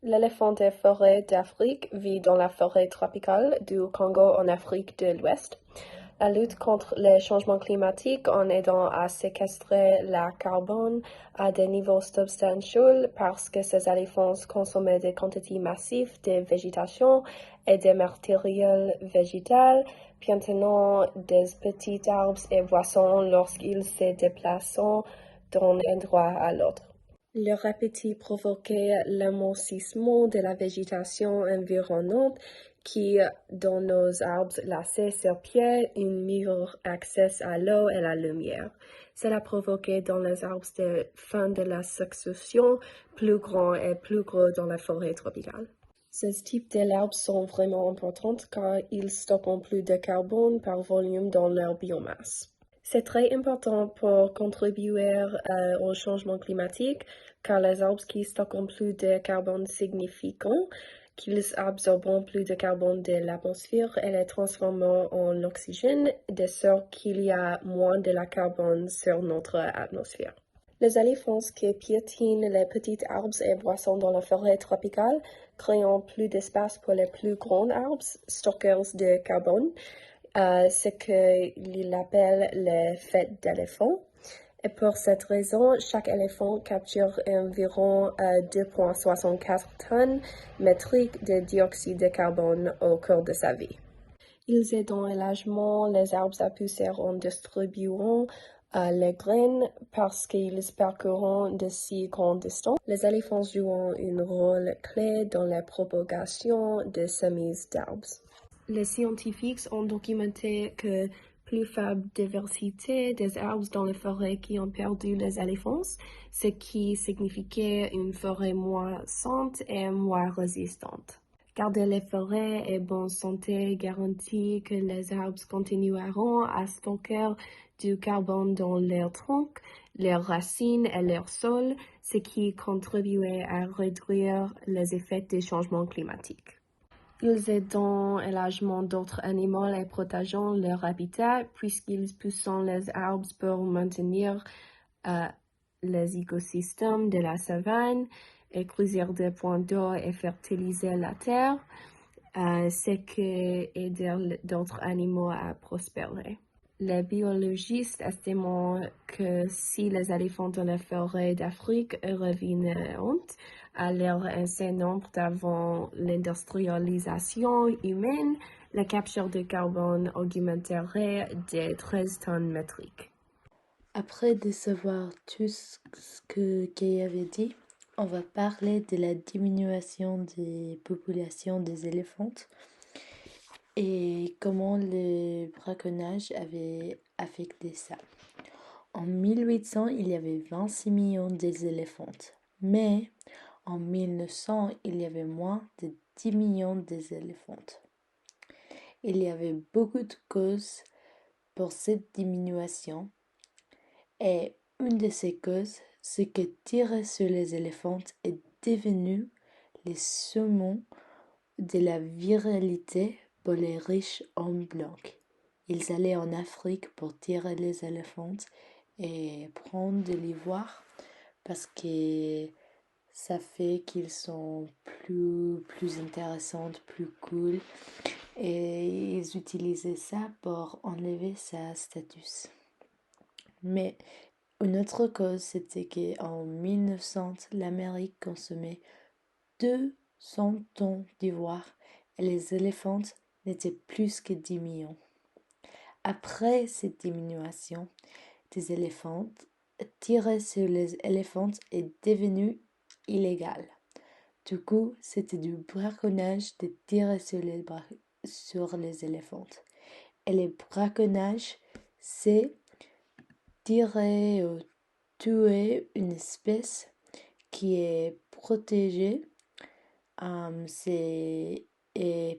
L'éléphant des forêts d'Afrique vit dans la forêt tropicale du Congo en Afrique de l'Ouest. La lutte contre les changements climatiques en aidant à séquestrer la carbone à des niveaux substantiels parce que ces éléphants consommaient des quantités massives de végétation et de matériel végétal, piétinant des petits arbres et buissons lorsqu'ils se déplacent d'un endroit à l'autre. Leur appétit provoquait l'amincissement de la végétation environnante qui, dans nos arbres lacés sur pied, un meilleur accès à l'eau et la lumière. Cela provoquait dans les arbres de fin de la succession plus grands et plus gros dans la forêt tropicale. Ces types d'arbres sont vraiment importants car ils stockent plus de carbone par volume dans leur biomasse. C'est très important pour contribuer au changement climatique car les arbres qui stockent plus de carbone significant qu'ils absorbent plus de carbone de l'atmosphère et les transforment en oxygène, de sorte qu'il y a moins de la carbone sur notre atmosphère. Les éléphants qui piétinent les petits arbres et buissons dans la forêt tropicale, créant plus d'espace pour les plus grands arbres, stockeurs de carbone, ce qu'il appelle l'effet d'éléphant. Et pour cette raison, chaque éléphant capture environ 2,64 tonnes métriques de dioxyde de carbone au cours de sa vie. Ils aident largement les arbres à pousser en distribuant les graines parce qu'ils parcourent de si grandes distances. Les éléphants jouent un rôle clé dans la propagation des semis d'arbres. Les scientifiques ont documenté que plus faible diversité des arbres dans les forêts qui ont perdu les éléphants, ce qui signifiait une forêt moins saine et moins résistante. Garder les forêts et bonne santé garantit que les arbres continueront à stocker du carbone dans leurs troncs, leurs racines et leur sol, ce qui contribuait à réduire les effets des changements climatiques. Ils aident largement d'autres animaux et protégeant leur habitat puisqu'ils poussent les arbres pour maintenir les écosystèmes de la savane, écluser des points d'eau et fertiliser la terre, ce qui aide d'autres animaux à prospérer. Les biologistes estiment que si les éléphants de la forêt d'Afrique revenaient à leur ancien nombre d'avant l'industrialisation humaine, la capture de carbone augmenterait de 13 tonnes métriques. Après de savoir tout ce que Kay avait dit, on va parler de la diminution des populations des éléphants et comment le braconnage avait affecté ça. En 1800, il y avait 26 millions d'éléphants, mais en 1900, il y avait moins de 10 millions d'éléphants. Il y avait beaucoup de causes pour cette diminution et une de ces causes, c'est que tirer sur les éléphants est devenu le summum de la virilité pour les riches hommes blancs. Ils allaient en Afrique pour tirer les éléphants et prendre de l'ivoire parce que ça fait qu'ils sont plus intéressants, plus cool. Et ils utilisaient ça pour enlever sa status. Mais une autre cause, c'était qu'en 1900, l'Amérique consommait 200 tonnes d'ivoire et les éléphants n'étaient plus que 10 millions. Après cette diminution des éléphants, tirer sur les éléphants est devenu illégal. Du coup, c'était du braconnage de tirer sur les éléphants. Et le braconnage, c'est tirer ou tuer une espèce qui est protégée. C'est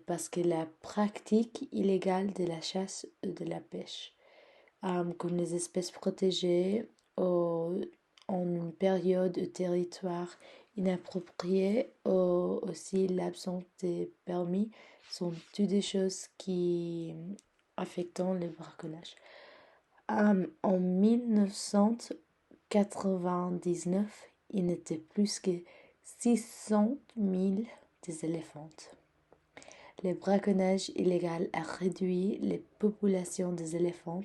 parce que la pratique illégale de la chasse ou de la pêche, comme les espèces protégées en une période ou territoire inapproprié ou aussi l'absence de permis sont toutes des choses qui affectent le braconnage. En 1999, il n'était plus que 600 000 des éléphants. Le braconnage illégal a réduit les populations des éléphants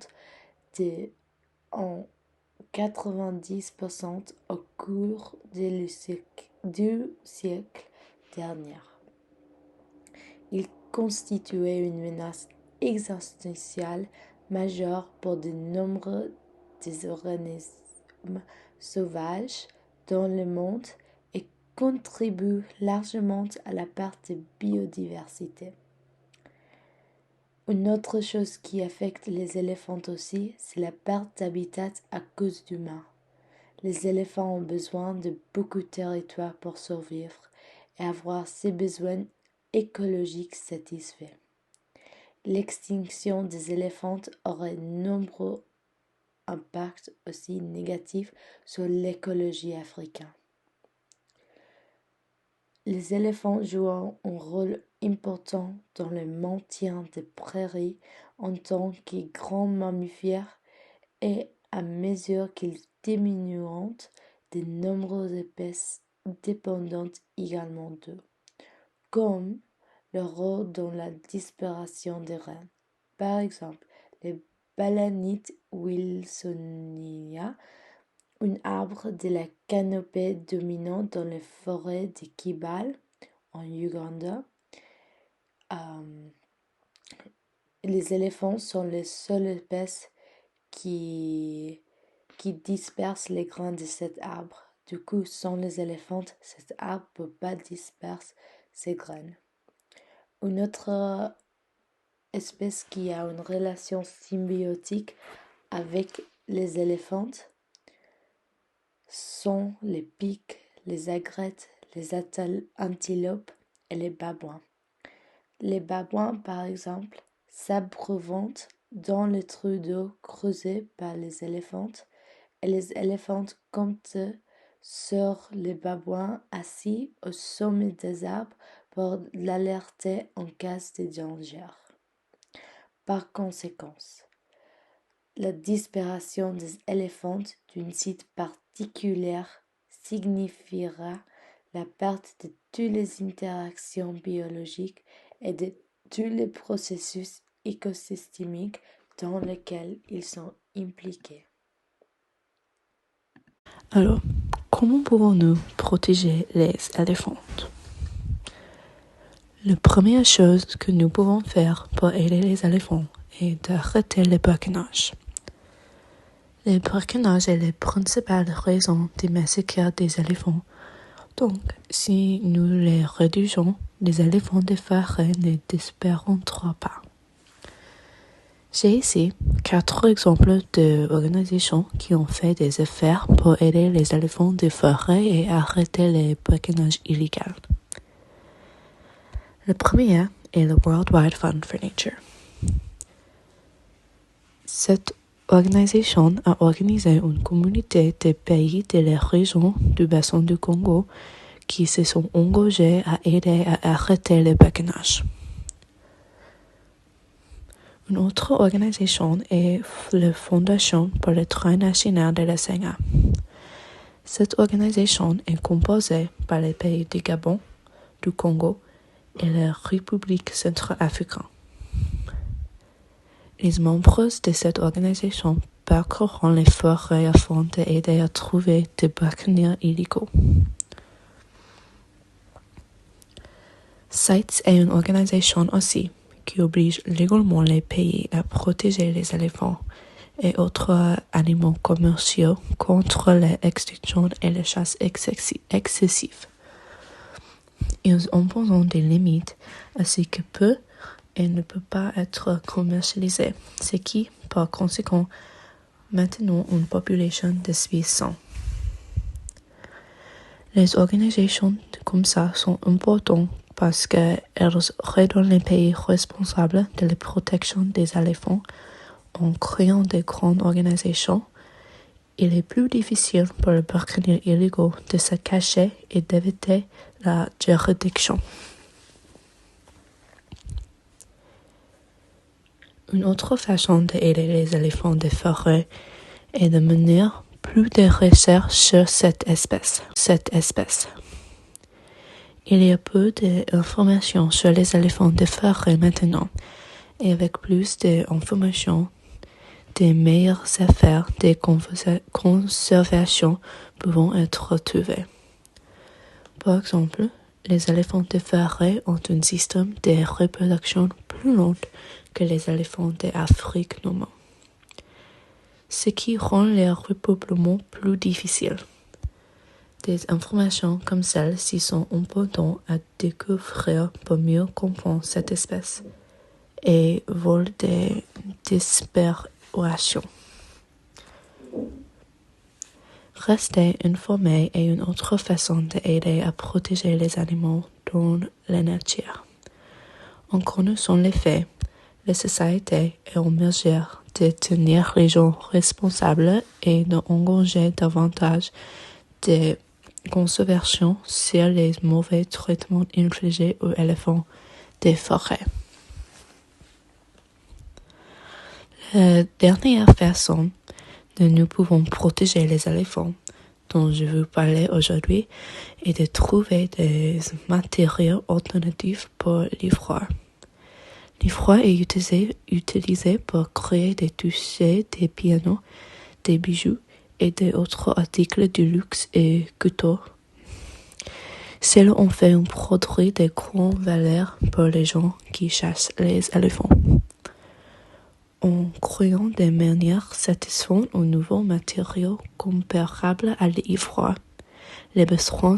de en 90% au cours du siècle dernier. Il constituait une menace existentielle majeure pour de nombreux des organismes sauvages dans le monde et contribue largement à la perte de biodiversité. Une autre chose qui affecte les éléphants aussi, c'est la perte d'habitat à cause d'humains. Les éléphants ont besoin de beaucoup de territoire pour survivre et avoir ses besoins écologiques satisfaits. L'extinction des éléphants aurait de nombreux impacts aussi négatifs sur l'écologie africaine. Les éléphants jouent un rôle important dans le maintien des prairies en tant que grands mammifères et à mesure qu'ils diminueront, de nombreuses espèces dépendantes également d'eux, comme le rôle dans la disparition des rennes. Par exemple, les balanites wilsonia, un arbre de la canopée dominante dans les forêts de Kibale, en Ouganda. Les éléphants sont les seules espèces qui dispersent les grains de cet arbre. Du coup, sans les éléphants, cet arbre ne peut pas disperser ses graines. Une autre espèce qui a une relation symbiotique avec les éléphants sont les pics, les aigrettes, les antilopes et les babouins. Les babouins, par exemple, s'abreuvent dans les trous d'eau creusés par les éléphants et les éléphants comptent sur les babouins assis au sommet des arbres pour l'alerter en cas de danger. Par conséquent, la disparition des éléphants d'un site particulier signifiera la perte de toutes les interactions biologiques et de tous les processus écosystémiques dans lesquels ils sont impliqués. Alors, comment pouvons-nous protéger les éléphants? La première chose que nous pouvons faire pour aider les éléphants est d'arrêter le braconnage. Le braconnage est la principale raison des massacres des éléphants. Donc, si nous les réduisons, les éléphants des forêts ne disparaîtront pas. J'ai ici 4 exemples d'organisations qui ont fait des efforts pour aider les éléphants des forêts et arrêter le braconnage illégal. Le premier est le World Wide Fund for Nature. Cette organisation a organisé une communauté de pays de la région du bassin du Congo qui se sont engagés à aider à arrêter le braconnage. Une autre organisation est la Fondation pour le Train national de la Seigneur. Cette organisation est composée par les pays du Gabon, du Congo et la République centrafricaine. Les membres de cette organisation parcourront les forêts afin d'aider à trouver des braconniers illégaux. CITES est une organisation aussi qui oblige légalement les pays à protéger les éléphants et autres animaux commerciaux contre l'extinction et la chasse excessive. Ils imposent des limites à ce qui peut et ne peut pas être commercialisé, ce qui, par conséquent, maintenant une population d'espèces saines. Les organisations comme ça sont importantes parce qu'elles redonnent les pays responsables de la protection des éléphants en créant de grandes organisations. Il est plus difficile pour les braconniers illégaux de se cacher et d'éviter la juridiction. Une autre façon d'aider les éléphants des forêts est de mener plus de recherches sur cette espèce. Il y a peu d'informations sur les éléphants de forêt maintenant, et avec plus d'informations, des meilleures affaires de conservation pouvant être trouvées. Par exemple, les éléphants de forêt ont un système de reproduction plus long que les éléphants d'Afrique normaux, ce qui rend leur repeuplement plus difficile. Des informations comme celles-ci sont importantes à découvrir pour mieux comprendre cette espèce et vol de disparition. Rester informé est une autre façon d'aider à protéger les animaux dans la nature. En connaissant les faits, la société est en mesure de tenir les gens responsables et d'engager davantage de conservation sur les mauvais traitements infligés aux éléphants des forêts. La dernière façon dont nous pouvons protéger les éléphants dont je veux parler aujourd'hui est de trouver des matériaux alternatifs pour l'ivoire. L'ivoire est utilisé pour créer des touchets, des pianos, des bijoux et d'autres articles de luxe et couteaux. Cela en fait un produit de grande valeur pour les gens qui chassent les éléphants. En créant des manières satisfaisantes aux nouveaux matériaux comparables à l'ivoire, les besoins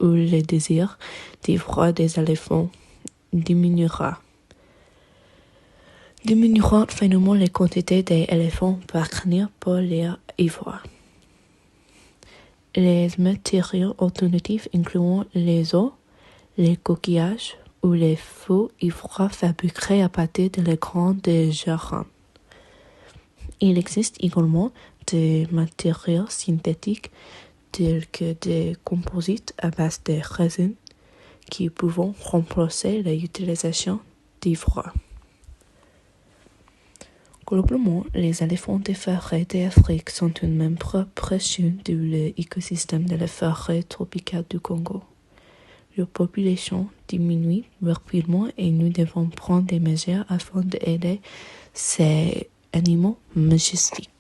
ou les désirs d'ivoire des éléphants diminuera finalement les quantités d'éléphants requises pour leur ivoire. Les matériaux alternatifs incluent les os, les coquillages ou les faux ivoires fabriqués à partir de les grains de geranium. Il existe également des matériaux synthétiques tels que des composites à base de résine qui peuvent remplacer l'utilisation d'ivoire. Globalement, les éléphants de forêt d'Afrique sont un membre précieux de l'écosystème de la forêt tropicale du Congo. Leur population diminue rapidement et nous devons prendre des mesures afin d'aider ces animaux majestiques.